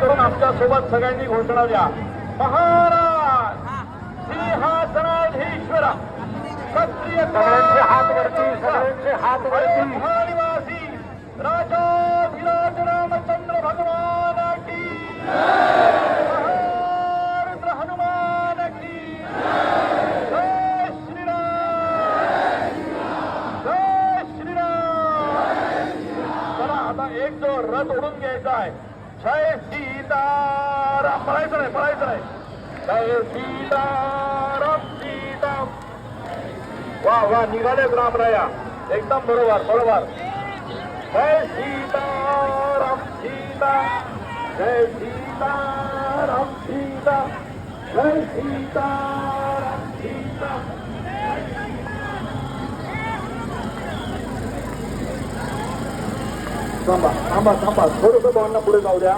करून आमच्या सोबत सगळ्यांनी घोषणा द्या. महाराज सिंहासनाधीश्वर क्षत्रिय सगळ्यांचे हात वरती, सगळ्यांचे हात वरती. निवासी राजाधिराज रामचंद्र भगवान की महारुद्र हनुमान की जय श्रीराम, जय श्रीराम. चला आता एक जो रथ ओढून घ्यायचा आहे. जय सीताराम. पळायचं नाही, पळायचं नाही. जय सीताराम, सीताराम. वा वा, निघालेच रामराया. एकदम बरोबर, बरोबर. जय सीताराम, सीता. जय सीताराम, सीता. जय सीताराम, सीता. थांबा थांबा थांबा, थोडंसं भावना पुढे जाऊ द्या.